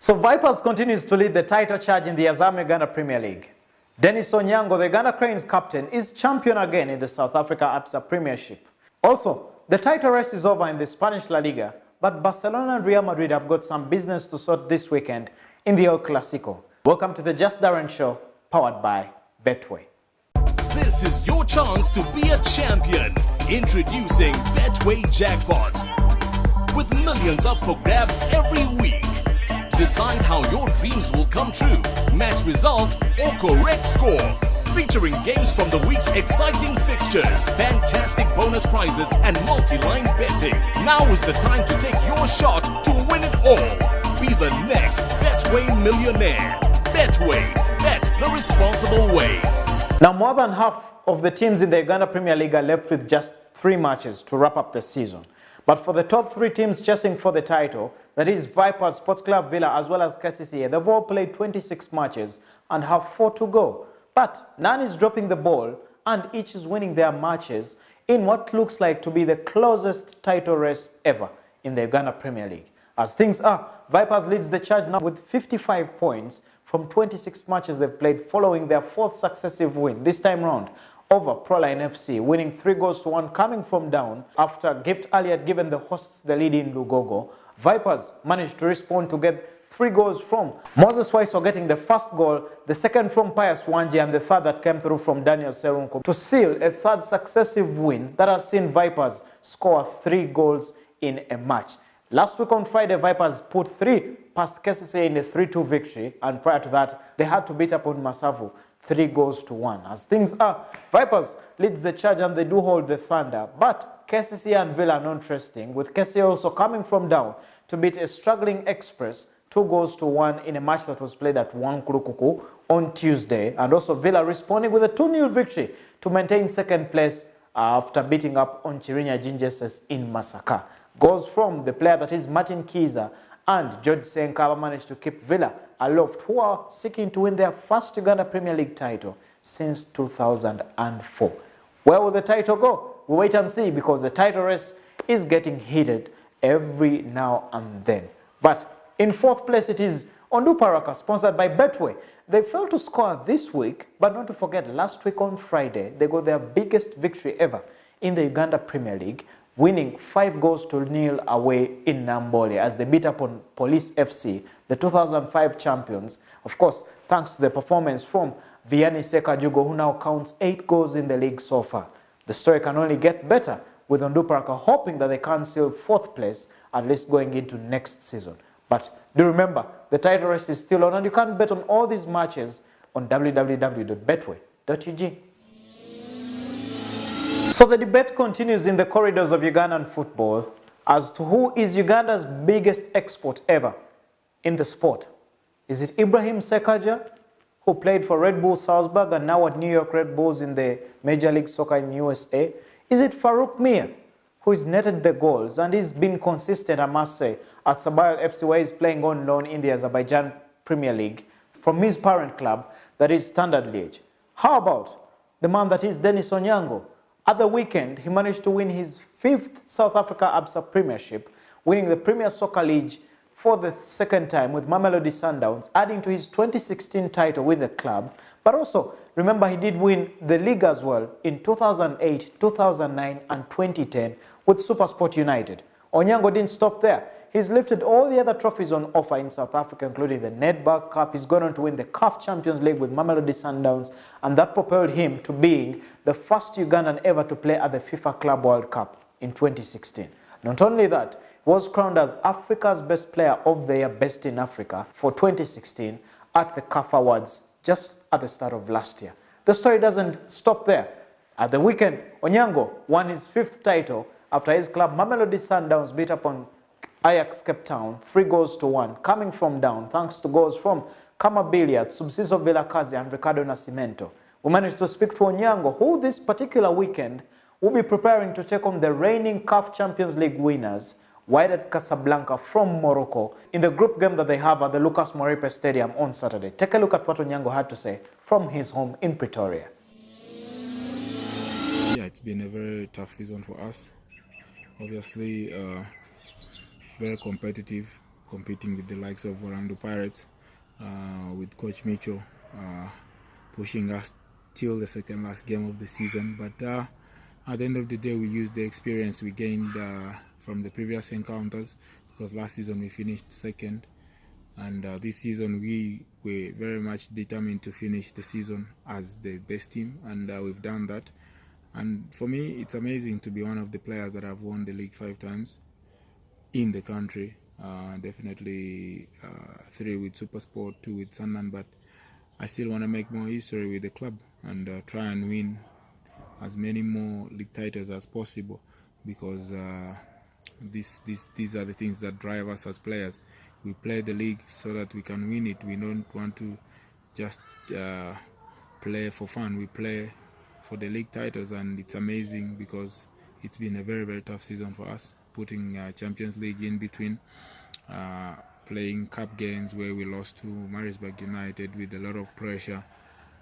So Vipers continues to lead the title charge in the Uganda Premier League. Denis Onyango, the Uganda Cranes captain, is champion again in the South Africa ABSA Premiership. Also, the title race is over in the Spanish LaLiga, but Barcelona and Real Madrid have got some business to sort this weekend in the El Clasico. Welcome to the Just Darren Show, powered by Betway. This is your chance to be a champion. Introducing Betway Jackpots. With millions up for grabs every week. Decide how your dreams will come true. Match result or correct score. Featuring games from the week's exciting fixtures, fantastic bonus prizes and multi-line betting. Now is the time to take your shot to win it all. Be the next Betway millionaire. Betway. Bet the responsible way. Now, more than half of the teams in the Uganda Premier League are left with just 3 matches to wrap up the season. But for the top 3 teams chasing for the title, that is Vipers, Sports Club Villa as well as KCCA, they've all played 26 matches and have 4 to go. But none is dropping the ball and each is winning their matches in what looks like to be the closest title race ever in the Uganda Premier League. As things are, Vipers leads the charge now with 55 points from 26 matches they've played following their 4th successive win, this time round, over Proline FC, winning 3-1 coming from down after Gift Ali had given the hosts the lead in Lugogo. Vipers managed to respond to get 3 goals from Moses Waiso getting the first goal, the second from Pius Wanji, and the third that came through from Daniel Serunko to seal a 3rd successive win that has seen Vipers score 3 goals in a match. Last week on Friday, Vipers put 3 past KCCA in a 3-2 victory, and prior to that, they had to beat up on Masavu 3-1. As things are, Vipers leads the charge and they do hold the Thunder, but KCCA and Villa are not resting, with KCCA also coming from down to beat a struggling Express 2-1 in a match that was played at Wankurukuku on Tuesday, and also Villa responding with a 2-0 victory to maintain 2nd place after beating up on Chirinya Gingeses in Masaka. Goals from the player that is Martin Kiza and George Senkaba managed to keep Villa aloft, who are seeking to win their first Uganda Premier League title since 2004. Where will the title go? We'll wait and see, because the title race is getting heated every now and then. But in 4th place it is Onduparaka, sponsored by Betway. They failed to score this week, but not to forget last week on Friday they got their biggest victory ever in the Uganda Premier League, winning 5-0 away in Nambole as they beat up on Police FC, the 2005 champions. Of course, thanks to the performance from Vianney Sekajugo, who now counts 8 goals in the league so far. The story can only get better, with Onduparaka hoping that they can seal 4th place, at least going into next season. But do remember, the title race is still on, and you can bet on all these matches on www.betway.ug. So the debate continues in the corridors of Ugandan football as to who is Uganda's biggest export ever in the sport. Is it Ibrahim Sekaja, who played for Red Bull Salzburg and now at New York Red Bulls in the Major League Soccer in USA? Is it Farouk Mir, who has netted the goals and he's been consistent, I must say, at Sabayal FC, where he's playing on loan in the Azerbaijan Premier League from his parent club, that is Standard Liège? How about the man that is Denis Onyango? At the weekend, he managed to win his 5th South Africa ABSA Premiership, winning the Premier Soccer League for the 2nd time with Mamelodi Sundowns, adding to his 2016 title with the club. But also, remember, he did win the league as well in 2008, 2009 and 2010 with SuperSport United. Onyango didn't stop there. He's lifted all the other trophies on offer in South Africa, including the Nedbank Cup. He's gone on to win the CAF Champions League with Mamelodi Sundowns, and that propelled him to being the first Ugandan ever to play at the FIFA Club World Cup in 2016. Not only that, he was crowned as Africa's Best Player of the Year, Best in Africa, for 2016 at the CAF Awards just at the start of last year. The story doesn't stop there. At the weekend, Onyango won his 5th title after his club Mamelodi Sundowns beat up on Ajax Cape Town 3-1 coming from down, thanks to goals from Kamabilia, Subsiso Vilakazi and Ricardo Nascimento. We managed to speak to Onyango, who this particular weekend will be preparing to take on the reigning CAF Champions League winners, Wydad Casablanca from Morocco, in the group game that they have at the Lucas Moripe Stadium on Saturday. Take a look at what Onyango had to say from his home in Pretoria. Yeah, it's been a very tough season for us. Obviously, very competitive competing with the likes of Orlando Pirates, with Coach Mitchell pushing us till the second last game of the season. But at the end of the day, we used the experience we gained from the previous encounters, because last season we finished second, and this season we were very much determined to finish the season as the best team, and we've done that. And for me, it's amazing to be one of the players that have won the league 5 times in the country. Definitely 3 with Supersport, 2 with Sunderland, but I still want to make more history with the club and try and win as many more league titles as possible, because these are the things that drive us as players. We play the league so that we can win it. We don't want to just play for fun. We play for the league titles, and it's amazing because it's been a very, very tough season for us, putting Champions League in between, playing cup games where we lost to Marisburg United with a lot of pressure.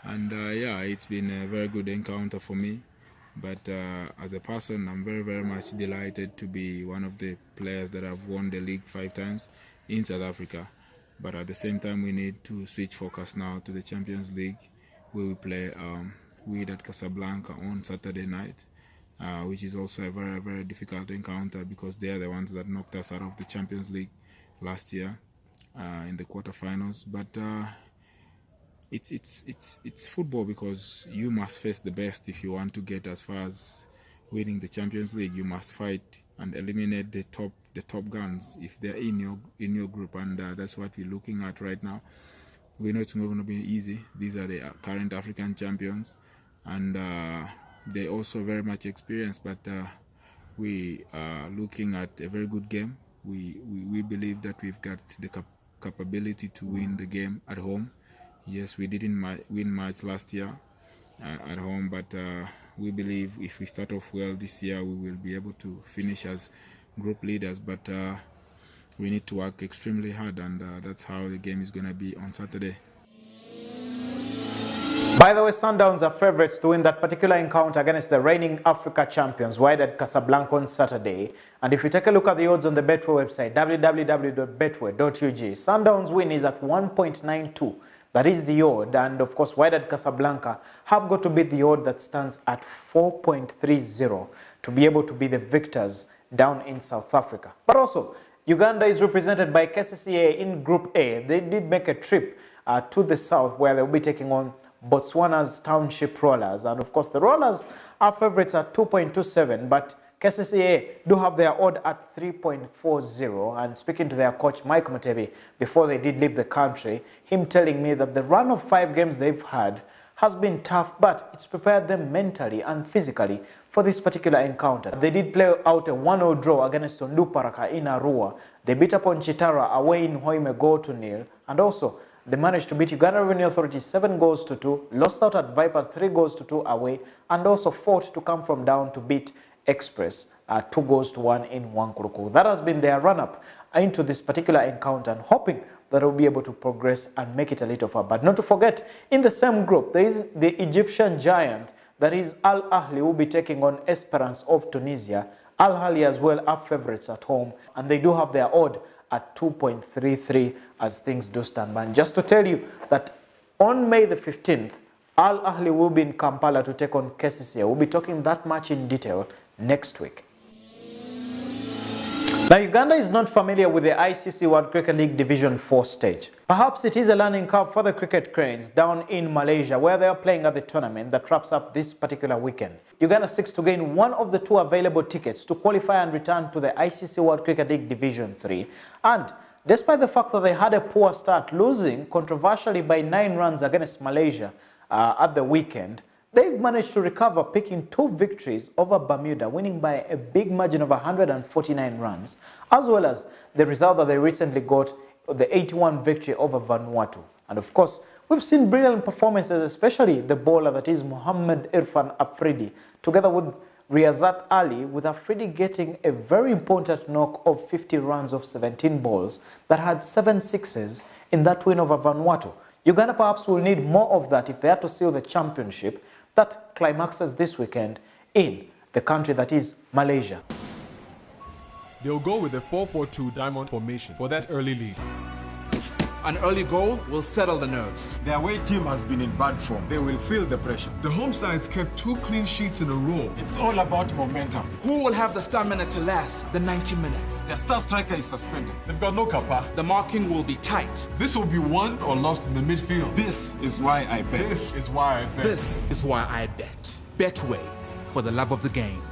And yeah, it's been a very good encounter for me. But as a person, I'm very, very much delighted to be one of the players that have won the league 5 times in South Africa. But at the same time, we need to switch focus now to the Champions League, where we play Wydad Casablanca on Saturday night, which is also a very, very difficult encounter, because they are the ones that knocked us out of the Champions League last year in the quarterfinals. But it's football, because you must face the best if you want to get as far as winning the Champions League. You must fight and eliminate the top guns if they're in your group, and that's what we're looking at right now. We know it's not going to be easy. These are the current African champions, and they're also very much experienced, but we are looking at a very good game. We believe that we've got the capability to win the game at home. Yes, we didn't win much last year at home, but we believe if we start off well this year, we will be able to finish as group leaders. But we need to work extremely hard, and that's how the game is going to be on Saturday. By the way, Sundowns are favourites to win that particular encounter against the reigning Africa champions, Wydad Casablanca, on Saturday. And if you take a look at the odds on the Betway website, www.betway.ug, Sundowns win is at 1.92. That is the odd, and of course Wydad Casablanca have got to beat the odd that stands at 4.30 to be able to be the victors down in South Africa. But also, Uganda is represented by KCCA in Group A. They did make a trip to the south, where they'll be taking on Botswana's Township Rollers, and of course the Rollers are favourites at 2.27, but KCCA do have their odd at 3.40. And speaking to their coach Mike Mutebi before they did leave the country, him telling me that the run of 5 games they've had has been tough, but it's prepared them mentally and physically for this particular encounter. They did play out a 1-0 draw against Onduparaka in Arua. They beat up on Chitara away in Hoime 0-0, and also they managed to beat Uganda Revenue Authority 7-2, lost out at Vipers 3-2 away, and also fought to come from down to beat Express 2-1 in Wankuruku. That has been their run-up into this particular encounter, and hoping that they'll be able to progress and make it a little far. But not to forget, in the same group, there is the Egyptian giant, that is Al Ahly, will be taking on Esperance of Tunisia. Al Ahly as well are favourites at home, and they do have their odd at 2.33 as things do stand. And just to tell you that on May the 15th, Al Ahly will be in Kampala to take on KCCA. We'll be talking that much in detail next week. Now, Uganda is not familiar with the ICC World Cricket League Division 4 stage. Perhaps it is a learning curve for the Cricket Cranes down in Malaysia, where they are playing at the tournament that wraps up this particular weekend. Uganda seeks to gain one of the 2 available tickets to qualify and return to the ICC World Cricket League Division 3. And despite the fact that they had a poor start, losing controversially by 9 runs against Malaysia at the weekend, they've managed to recover, picking 2 victories over Bermuda, winning by a big margin of 149 runs, as well as the result that they recently got, the 81 victory over Vanuatu. And of course, we've seen brilliant performances, especially the bowler that is Mohamed Irfan Afridi, together with Riyazat Ali, with Afridi getting a very important knock of 50 runs of 17 balls that had 7 sixes in that win over Vanuatu. Uganda perhaps will need more of that if they are to seal the championship that climaxes this weekend in the country that is Malaysia. They'll go with a 4-4-2 diamond formation for that early lead. An early goal will settle the nerves. Their away team has been in bad form. They will feel the pressure. The home side's kept 2 clean sheets in a row. It's all about momentum. Who will have the stamina to last the 90 minutes? Their star striker is suspended. They've got no kappa. The marking will be tight. This will be won or lost in the midfield. This is why I bet. This is why I bet. This is why I bet. Betway, for the love of the game.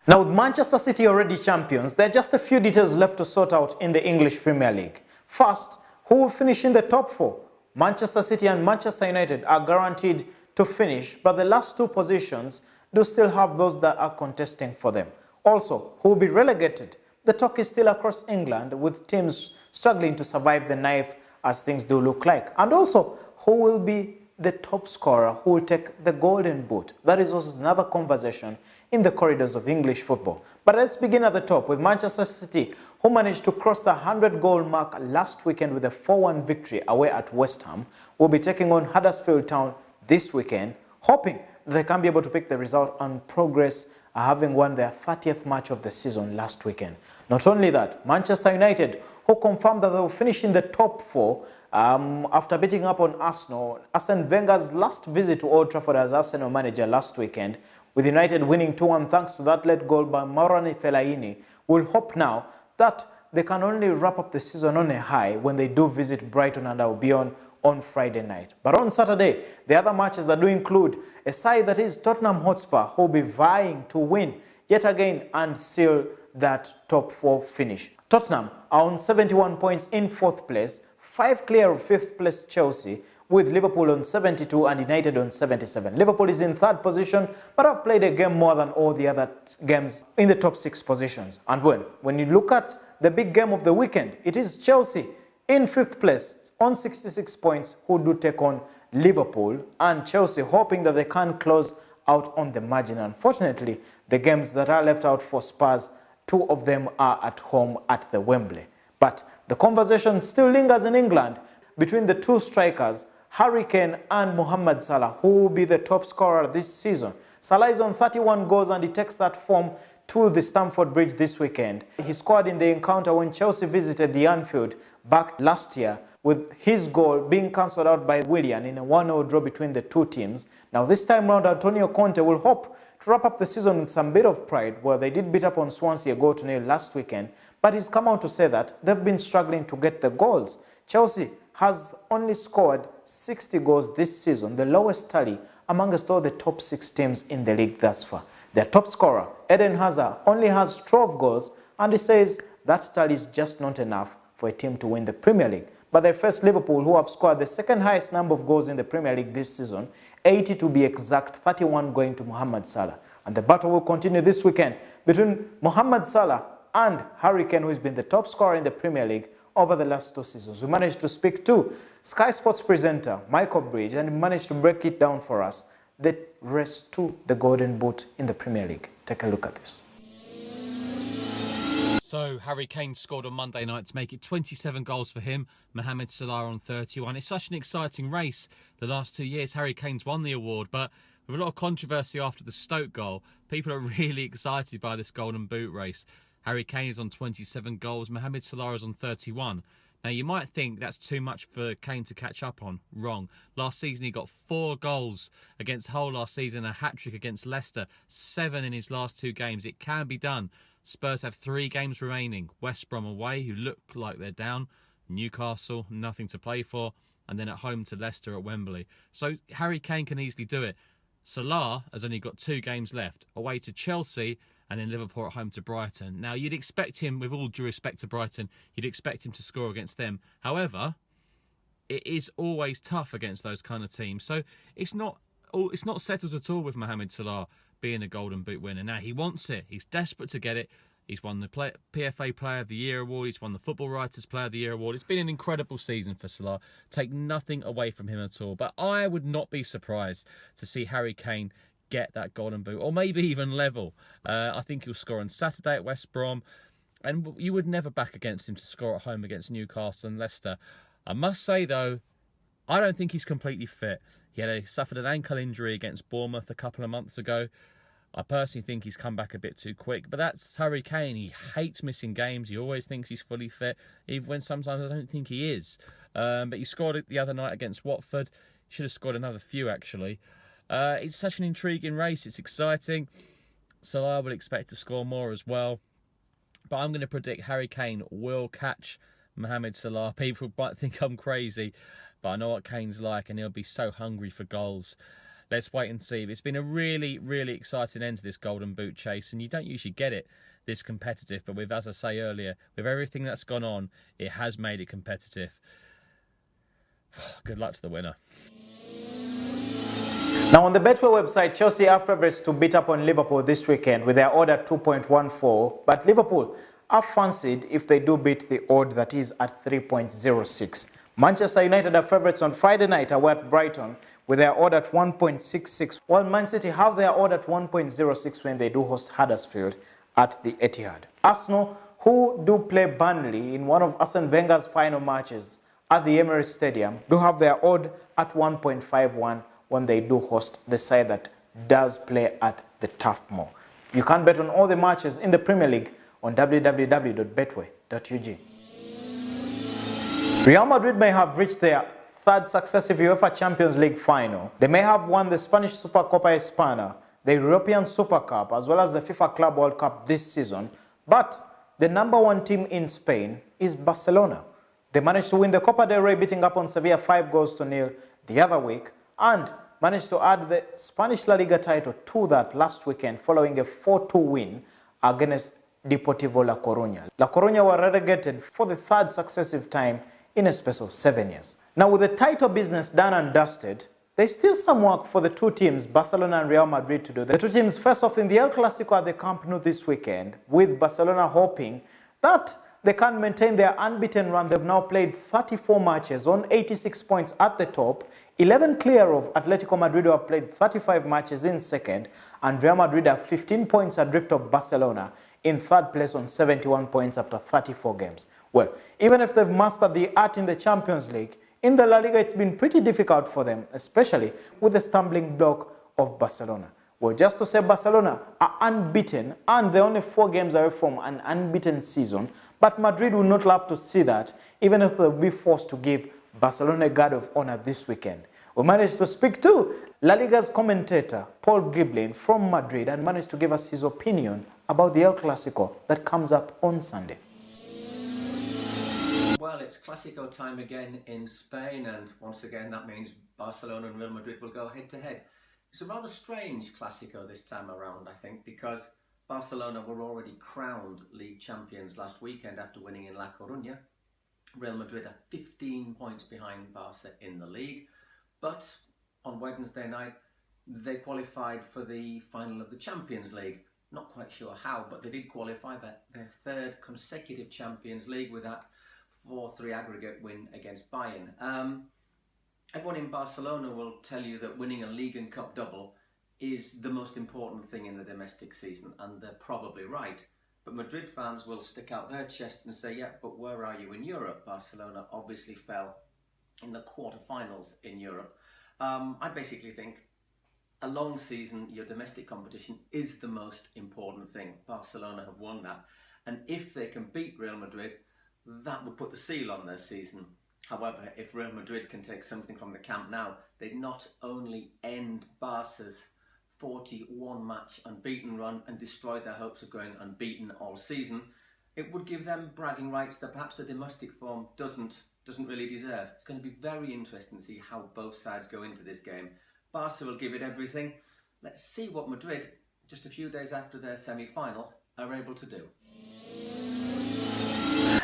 Now, with Manchester City already champions, there are just a few details left to sort out in the English Premier League. First, who will finish in the top 4? Manchester City and Manchester United are guaranteed to finish, but the last 2 positions do still have those that are contesting for them. Also, who will be relegated? The talk is still across England, with teams struggling to survive the knife as things do look like. And also, who will be the top scorer who will take the golden boot? That is also another conversation in the corridors of English football. But let's begin at the top with Manchester City, who managed to cross the 100-goal mark last weekend with a 4-1 victory away at West Ham. Will be taking on Huddersfield Town this weekend, hoping that they can be able to pick the result and progress, having won their 30th match of the season last weekend. Not only that, Manchester United, who confirmed that they will finish in the top 4 after beating up on Arsenal. Arsene Wenger's last visit to Old Trafford as Arsenal manager last weekend, with United winning 2-1 thanks to that late goal by Marouane Fellaini, will hope now that they can only wrap up the season on a high when they do visit Brighton and Albion on Friday night. But on Saturday, the other matches that do include a side that is Tottenham Hotspur, who will be vying to win yet again and seal that top 4 finish. Tottenham are on 71 points in 4th place, 5 clear of 5th place Chelsea, with Liverpool on 72 and United on 77. Liverpool is in 3rd position, but have played a game more than all the other games in the top 6 positions. And when you look at the big game of the weekend, it is Chelsea in 5th place on 66 points, who do take on Liverpool, and Chelsea hoping that they can close out on the margin. Unfortunately, the games that are left out for Spurs, 2 of them are at home at the Wembley. But the conversation still lingers in England between the 2 strikers, Harry Kane and Mohamed Salah, who will be the top scorer this season. Salah is on 31 goals and he takes that form to the Stamford Bridge this weekend. He scored in the encounter when Chelsea visited the Anfield back last year, with his goal being cancelled out by Willian in a 1-0 draw between the 2 teams. Now this time round, Antonio Conte will hope to wrap up the season with some bit of pride, where they did beat up on Swansea 1-0 last weekend, but he's come out to say that they've been struggling to get the goals. Chelsea has only scored 60 goals this season, the lowest tally amongst all the top 6 teams in the league thus far. Their top scorer, Eden Hazard, only has 12 goals, and he says that tally is just not enough for a team to win the Premier League. But they face Liverpool, who have scored the 2nd highest number of goals in the Premier League this season, 80 to be exact, 31 going to Mohamed Salah. And the battle will continue this weekend between Mohamed Salah and Harry Kane, who has been the top scorer in the Premier League over the last 2 seasons. We managed to speak to Sky Sports presenter Michael Bridge, and he managed to break it down for us, the race to the Golden Boot in the Premier League. Take a look at this. So Harry Kane scored on Monday night to make it 27 goals for him. Mohamed Salah on 31. It's such an exciting race. The last 2 years, Harry Kane's won the award, but with a lot of controversy after the Stoke goal, people are really excited by this Golden Boot race. Harry Kane is on 27 goals. Mohamed Salah is on 31. Now, you might think that's too much for Kane to catch up on. Wrong. Last season, he got 4 goals against Hull last season, a hat-trick against Leicester, 7 in his last 2 games. It can be done. Spurs have 3 games remaining. West Brom away, who look like they're down. Newcastle, nothing to play for. And then at home to Leicester at Wembley. So Harry Kane can easily do it. Salah has only got 2 games left. Away to Chelsea and then Liverpool at home to Brighton. Now, you'd expect him, with all due respect to Brighton, you'd expect him to score against them. However, it is always tough against those kind of teams. So it's not settled at all with Mohamed Salah being a Golden Boot winner. Now, he wants it. He's desperate to get it. He's won the PFA Player of the Year award. He's won the Football Writers Player of the Year award. It's been an incredible season for Salah. Take nothing away from him at all. But I would not be surprised to see Harry Kane get that Golden Boot, or maybe even level. I think he'll score on Saturday at West Brom, and you would never back against him to score at home against Newcastle and Leicester. I must say, though, I don't think he's completely fit. He suffered an ankle injury against Bournemouth a couple of months ago. I personally think he's come back a bit too quick, but that's Harry Kane. He hates missing games. He always thinks he's fully fit, even when sometimes I don't think he is. But he scored it the other night against Watford. Should have scored another few, actually. It's such an intriguing race. It's exciting. Salah will expect to score more as well. But I'm going to predict Harry Kane will catch Mohamed Salah. People might think I'm crazy, but I know what Kane's like, and he'll be so hungry for goals. Let's wait and see. It's been a really, really exciting end to this Golden Boot chase, and you don't usually get it this competitive. But with, as I say earlier, with everything that's gone on, it has made it competitive. Good luck to the winner. Now on the Betway website, Chelsea are favourites to beat up on Liverpool this weekend with their odd at 2.14. But Liverpool are fancied if they do beat the odd that is at 3.06. Manchester United are favourites on Friday night away at Brighton with their odd at 1.66, while Man City have their odd at 1.06 when they do host Huddersfield at the Etihad. Arsenal, who do play Burnley in one of Arsene Wenger's final matches at the Emirates Stadium, do have their odd at 1.51 when they do host the side that does play at the Turf Moor. You can bet on all the matches in the Premier League on www.betway.ug. Real Madrid may have reached their third successive UEFA Champions League final. They may have won the Spanish Supercopa Hispana, the European Super Cup, as well as the FIFA Club World Cup this season, but the number one team in Spain is Barcelona. They managed to win the Copa del Rey, beating up on Sevilla 5-0 the other week, and managed to add the Spanish La Liga title to that last weekend following a 4-2 win against Deportivo La Coruña. La Coruña were relegated for the third successive time in a space of 7 years. Now with the title business done and dusted, there's still some work for the two teams, Barcelona and Real Madrid, to do. The two teams face off in the El Clasico at the Camp Nou this weekend, with Barcelona hoping that they can maintain their unbeaten run. They've now played 34 matches on 86 points at the top, 11 clear of Atletico Madrid, who have played 35 matches in second, and Real Madrid are 15 points adrift of Barcelona in third place on 71 points after 34 games. Well, even if they've mastered the art in the Champions League, in the La Liga it's been pretty difficult for them, especially with the stumbling block of Barcelona. Well, just to say Barcelona are unbeaten and they're only 4 games away from an unbeaten season, but Madrid will not love to see that, even if they'll be forced to give Barcelona a guard of honor this weekend. We managed to speak to La Liga's commentator, Paul Giblin from Madrid, and managed to give us his opinion about the El Clasico that comes up on Sunday. Well, it's Clasico time again in Spain, and once again that means Barcelona and Real Madrid will go head to head. It's a rather strange Clasico this time around, I think, because Barcelona were already crowned league champions last weekend after winning in La Coruña. Real Madrid are 15 points behind Barca in the league, but on Wednesday night they qualified for the final of the Champions League. Not quite sure how, but they did qualify their third consecutive Champions League with that 4-3 aggregate win against Bayern. Everyone in Barcelona will tell you that winning a league and cup double is the most important thing in the domestic season, and they're probably right. But Madrid fans will stick out their chests and say, yeah, but where are you in Europe? Barcelona obviously fell in the quarter-finals in Europe. I basically think a long season, your domestic competition is the most important thing. Barcelona have won that. And if they can beat Real Madrid, that would put the seal on their season. However, if Real Madrid can take something from the Camp Nou, they'd not only end Barca's 41-match unbeaten run and destroy their hopes of going unbeaten all season, it would give them bragging rights that perhaps the domestic form doesn't really deserve. It's going to be very interesting to see how both sides go into this game. Barca will give it everything. Let's see what Madrid, just a few days after their semi-final, are able to do.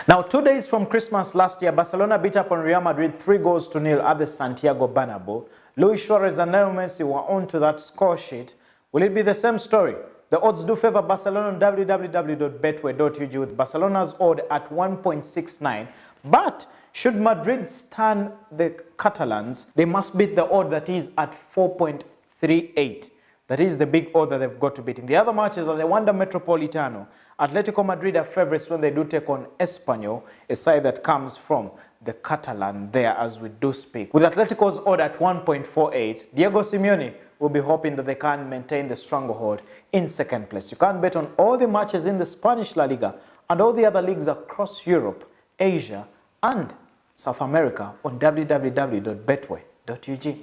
Now, 2 days from Christmas last year, Barcelona beat up on Real Madrid 3-0 at the Santiago Bernabeu. Luis Suarez and Lionel Messi were on to that score sheet. Will it be the same story? The odds do favour Barcelona on www.betway.ug with Barcelona's odd at 1.69. But should Madrid stand the Catalans, they must beat the odd that is at 4.38. That is the big odd that they've got to beat. In the other matches are the Wanda Metropolitano. Atletico Madrid are favourites when they do take on Espanyol, a side that comes from the Catalan there as we do speak. With Atletico's odd at 1.48, Diego Simeone will be hoping that they can maintain the stranglehold in second place. You can bet on all the matches in the Spanish La Liga and all the other leagues across Europe, Asia and South America on www.betway.ug.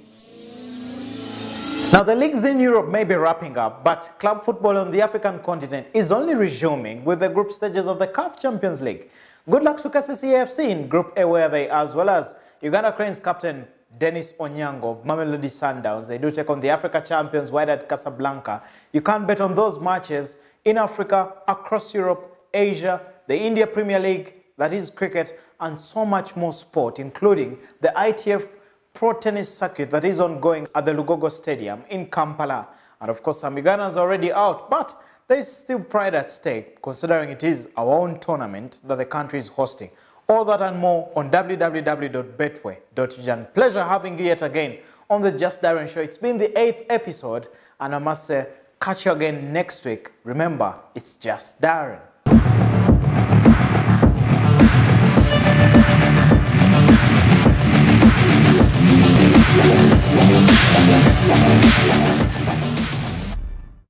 Now, the leagues in Europe may be wrapping up, but club football on the African continent is only resuming with the group stages of the CAF Champions League. Good luck to KCCA in Group A, where they, as well as Uganda Cranes captain Denis Onyango of Mamelodi Sundowns, they do take on the Africa champions Wydad Casablanca. You can bet on those matches in Africa, across Europe, Asia, the India Premier League, that is cricket, and so much more sport, including the ITF Pro Tennis circuit that is ongoing at the Lugogo Stadium in Kampala. And of course, some Ugandans are already out, but there is still pride at stake, considering it is our own tournament that the country is hosting. All that and more on www.betway.ug. Pleasure having you yet again on the Just Darren Show. It's been the 8th episode, and I must say, catch you again next week. Remember, it's Just Darren.